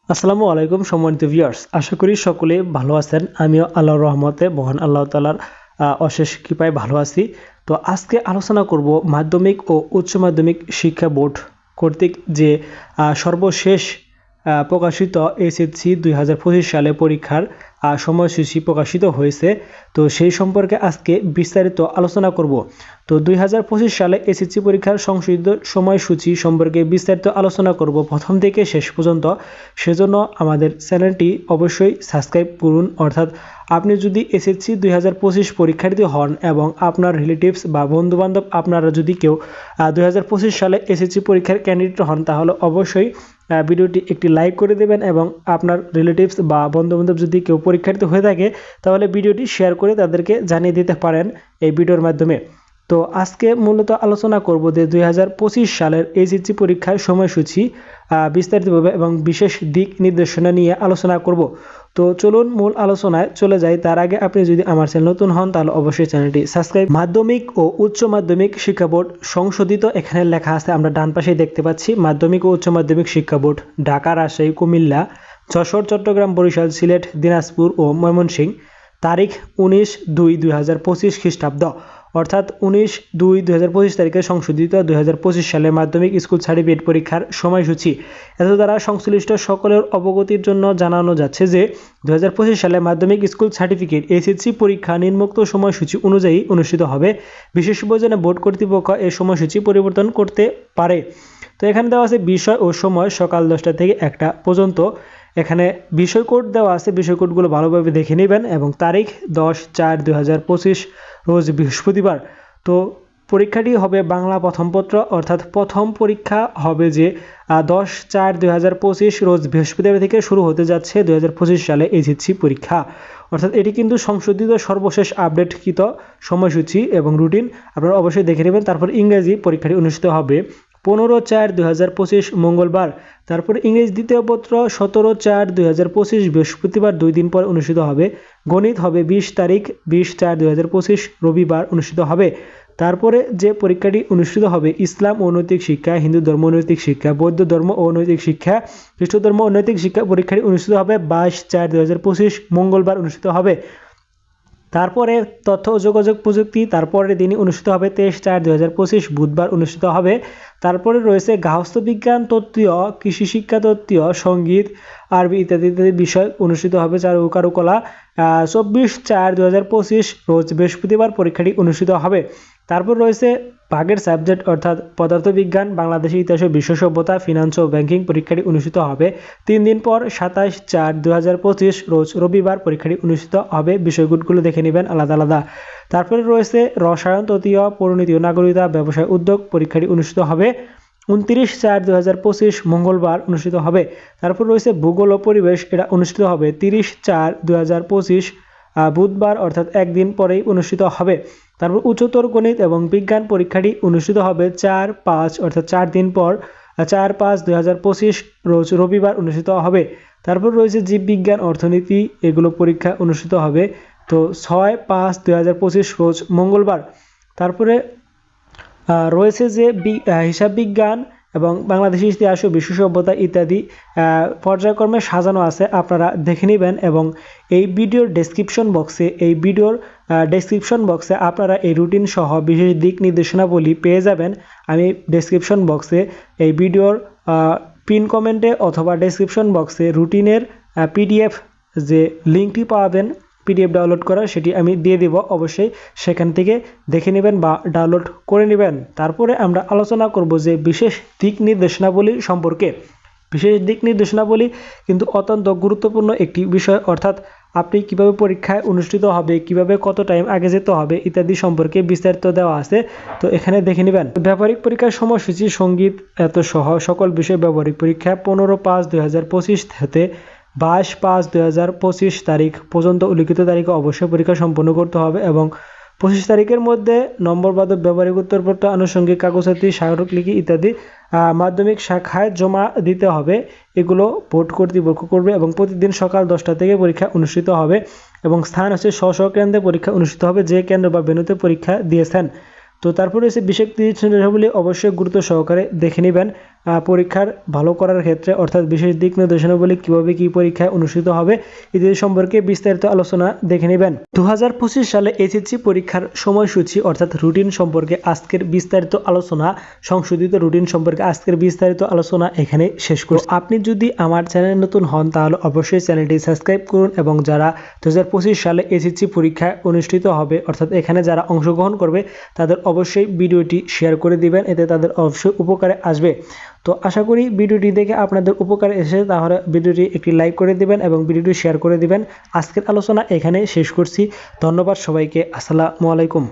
আসসালামু আলাইকুম সম্মানিত ভিউয়ার্স, আশা করি সকলে ভালো আছেন। আমিও আল্লাহর রহমতে মহান আল্লাহ তাআলার অশেষ কৃপায় ভালো আছি। তো আজকে আলোচনা করব মাধ্যমিক ও উচ্চ মাধ্যমিক শিক্ষা বোর্ড কর্তৃক যে সর্বশেষ প্রকাশিত এসএসসি 2025 সালে পরীক্ষার সময়সূচি প্রকাশিত হয়েছে। তো সেই সম্পর্কে আজকে বিস্তারিত আলোচনা করব। তো 2025 সালে এসএসসি পরীক্ষার সংশোধিত সময়সূচি সম্পর্কে বিস্তারিত আলোচনা করব প্রথম থেকে শেষ পর্যন্ত। সেজন্য আমাদের চ্যানেলটি অবশ্যই সাবস্ক্রাইব করুন। অর্থাৎ আপনি যদি এসএসসি 2025 পরীক্ষার্থী হন এবং আপনার রিলেটিভস বা বন্ধুবান্ধব আপনারা যদি কেউ 2025 সালে এসএসসি পরীক্ষার ক্যান্ডিডেট হন, তাহলে অবশ্যই ভিডিওটি একটি লাইক করে দেবেন এবং আপনার রিলেটিভস বা বন্ধুবান্ধব যদি কেউ পরীক্ষার্থী হয়ে থাকে তাহলে ভিডিওটি শেয়ার করে তাদেরকে জানিয়ে দিতে পারেন এই ভিডিওর মাধ্যমে। তো আজকে মূলত আলোচনা করব যে 2025 সালের এসএসসি পরীক্ষার সময়সূচি বিস্তারিতভাবে এবং বিশেষ দিক নির্দেশনা নিয়ে আলোচনা করব। তো চলুন মূল আলোচনায় চলে যাই। তার আগে আপনি যদি আমার চ্যানেল নতুন হন তাহলে অবশ্যই চ্যানেলটি সাবস্ক্রাইব। মাধ্যমিক ও উচ্চ মাধ্যমিক শিক্ষা বোর্ড সংশোধিত, এখানে লেখা আছে, আমরা ডান পাশেই দেখতে পাচ্ছি। মাধ্যমিক ও উচ্চ মাধ্যমিক শিক্ষা বোর্ড ঢাকা, রাজশাহী, কুমিল্লা, যশোর, চট্টগ্রাম, বরিশাল, সিলেট, দিনাজপুর ও ময়মনসিংহ। তারিখ 19/2/2025 খ্রিস্টাব্দ, অর্থাৎ 19/2/2025 তারিখে সংশোধিত 2025 সালে মাধ্যমিক স্কুল সার্টিফিকেট পরীক্ষার সময়সূচি। এত দ্বারা সংশ্লিষ্ট সকলের অবগতির জন্য জানানো যাচ্ছে যে 2025 সালে মাধ্যমিক স্কুল সার্টিফিকেট এসএসসি পরীক্ষা নিম্নোক্ত সময়সূচি অনুযায়ী অনুষ্ঠিত হবে। বিশেষ প্রয়োজনে বোর্ড কর্তৃপক্ষ এই সময়সূচি পরিবর্তন করতে পারে। তো এখানে দেওয়া আছে বিষয় ও সময় সকাল 10টা থেকে 1টা পর্যন্ত। এখানে বিষয় কোড দেওয়া আছে, বিষয় কোডগুলো ভালোভাবে দেখে নেবেন। এবং তারিখ 10/4/2025 রোজ বৃহস্পতিবার। তো পরীক্ষাটি হবে বাংলা প্রথম পত্র, অর্থাৎ প্রথম পরীক্ষা হবে যে 10/4/2025 রোজ বৃহস্পতিবার থেকে শুরু হতে যাচ্ছে 2025 সালে এসএসসি পরীক্ষা। অর্থাৎ এটি কিন্তু সংশোধিত সর্বশেষ আপডেটকৃত সময়সূচি এবং রুটিন, আপনারা অবশ্যই দেখে নেবেন। তারপর ইংরেজি পরীক্ষাটি অনুষ্ঠিত হবে 15/4/2025 মঙ্গলবার। তারপর ইংরেজি দ্বিতীয় পত্র 17/4/2025 বৃহস্পতিবার, 2 দিন পর অনুষ্ঠিত হবে। গণিত হবে 20 তারিখ 20/4/2025 রবিবার অনুষ্ঠিত হবে। তারপরে যে পরীক্ষাটি অনুষ্ঠিত হবে ইসলাম ও নৈতিক শিক্ষা, হিন্দু ধর্ম ও নৈতিক শিক্ষা, বৌদ্ধ ধর্ম ও নৈতিক শিক্ষা, খ্রিস্ট ধর্ম ও নৈতিক শিক্ষা পরীক্ষাটি অনুষ্ঠিত হবে 22/4/2025 মঙ্গলবার অনুষ্ঠিত হবে। তারপরে তথ্য ও যোগাযোগ প্রযুক্তি তারপরের দিনই অনুষ্ঠিত হবে 23/4/2025 বুধবার অনুষ্ঠিত হবে। তারপরে রয়েছে গার্হস্থ্য বিজ্ঞান তত্ত্বীয়, কৃষি শিক্ষা তত্ত্বীয়, সঙ্গীত, আরবি ইত্যাদি ইত্যাদি বিষয় অনুষ্ঠিত হবে। কারুকলা 24/4/2025 রোজ বৃহস্পতিবার পরীক্ষাটি অনুষ্ঠিত হবে। তারপর রয়েছে ভাগের সাবজেক্ট, অর্থাৎ পদার্থবিজ্ঞান, বাংলাদেশের ইতিহাস, বিশ্ব সভ্যতা, ফিনান্স ও ব্যাংকিং পরীক্ষাটি অনুষ্ঠিত হবে 3 দিন পর 27/4/2025 রোজ রবিবার পরীক্ষাটি অনুষ্ঠিত হবে। বিষয়গুলো দেখে নেবেন আলাদা আলাদা। তারপরে রয়েছে রসায়ন তত্ত্বীয়, পরিণতি ও নাগরিকতা, ব্যবসায় উদ্যোগ পরীক্ষাটি অনুষ্ঠিত হবে 29/4/2025 মঙ্গলবার অনুষ্ঠিত হবে। তারপর রয়েছে ভূগোল ও পরিবেশ, এটা অনুষ্ঠিত হবে 30/4/2025 বুধবার, অর্থাৎ একদিন পরেই অনুষ্ঠিত হবে। তারপর উচ্চতর গণিত এবং বিজ্ঞান পরীক্ষাটি অনুষ্ঠিত হবে 4/5 অর্থাৎ 4 দিন পর 4/5/2025 রোজ রবিবার অনুষ্ঠিত হবে। তারপর রয়েছে জীববিজ্ঞান, অর্থনীতি, এগুলো পরীক্ষা অনুষ্ঠিত হবে তো 6/5/2025 রোজ মঙ্গলবার। তারপরে রয়েছে যে হিসাব বিজ্ঞান এবং বাংলাদেশের ইতিহাস ও বিশ্ব সভ্যতা ইত্যাদি পর্যায়ক্রমে সাজানো আছে, আপনারা দেখে নেবেন। এবং এই ভিডিওর ডেসক্রিপশন বক্সে আপনারা এই রুটিন সহ বিশেষ দিক নির্দেশনাবলী পেয়ে যাবেন। আমি ডেসক্রিপশন বক্সে এই ভিডিওর পিন কমেন্টে অথবা ডেসক্রিপশন বক্সে রুটিনের পিডিএফ যে লিঙ্কটি পাবেন পিডিএফ ডাউনলোড করার, সেটি আমি দিয়ে দেব, অবশ্যই সেখান থেকে দেখে নেবেন বা ডাউনলোড করে নেবেন। তারপরে আমরা আলোচনা করব যে বিশেষ দিক নির্দেশনাবলী সম্পর্কে। বিশেষ দিক নির্দেশনাবলী কিন্তু অত্যন্ত গুরুত্বপূর্ণ একটি বিষয়, অর্থাৎ আপনি কিভাবে পরীক্ষায় অনুষ্ঠিত হবে, কিভাবে কত টাইম আগে যেতে হবে ইত্যাদি সম্পর্কে বিস্তারিত দেওয়া আছে, তো এখানে দেখে নেবেন। ব্যবহারিক পরীক্ষার সময়সূচি সঙ্গীত এত সহ সকল বিষয় ব্যবহারিক পরীক্ষা 15/5/2025 হতে 22/5/2025 তারিখ পর্যন্ত উল্লিখিত তারিখে অবশ্যই পরীক্ষা সম্পন্ন করতে হবে। এবং 25 তারিখের মধ্যে নম্বরবাদক ব্যবহারিক উত্তরপত্র, আনুষঙ্গিক কাগজপত্র, স্মারকলিপি ইত্যাদি মাধ্যমিক শাখায় জমা দিতে হবে। এগুলো বোর্ড কর্তৃপক্ষ করবে এবং প্রতিদিন সকাল 10টা থেকে পরীক্ষা অনুষ্ঠিত হবে। এবং স্থান হচ্ছে স্ব কেন্দ্রে পরীক্ষা অনুষ্ঠিত হবে, যে কেন্দ্র বা ভেন্যুতে পরীক্ষা দিয়েছেন। তো তারপরে হচ্ছে বিশেষ নির্দেশাবলী অবশ্যই গুরুত্ব সহকারে দেখে নেবেন। পরীক্ষার ভালো করার ক্ষেত্রে অর্থাৎ বিশেষ দিক নির্দেশনাবলী কিভাবে কি পরীক্ষায় অনুষ্ঠিত হবে ইত্যাদি সম্পর্কে বিস্তারিত আলোচনা দেখে নেবেন। 2025 সালে এসএসসি পরীক্ষার সময়সূচি অর্থাৎ রুটিন সম্পর্কে আজকের বিস্তারিত আলোচনা, সংশোধিত রুটিন সম্পর্কে আজকের বিস্তারিত আলোচনা এখানে শেষ করছি। আপনি যদি আমার চ্যানেলে নতুন হন তাহলে অবশ্যই চ্যানেলটি সাবস্ক্রাইব করুন এবং যারা 2025 সালে এসএসসি পরীক্ষা অনুষ্ঠিত হবে অর্থাৎ এখানে যারা অংশগ্রহণ করবে তাদের অবশ্যই ভিডিওটি শেয়ার করে দিবেন, এতে তাদের অবশ্যই উপকারে আসবে। তো আশা করি ভিডিওটি দেখে আপনাদের উপকারে এসে তাহলে ভিডিওটি একটি লাইক করে দিবেন এবং ভিডিওটি শেয়ার করে দিবেন। আজকের আলোচনা এখানে শেষ করছি। ধন্যবাদ সবাইকে। আসসালামু আলাইকুম।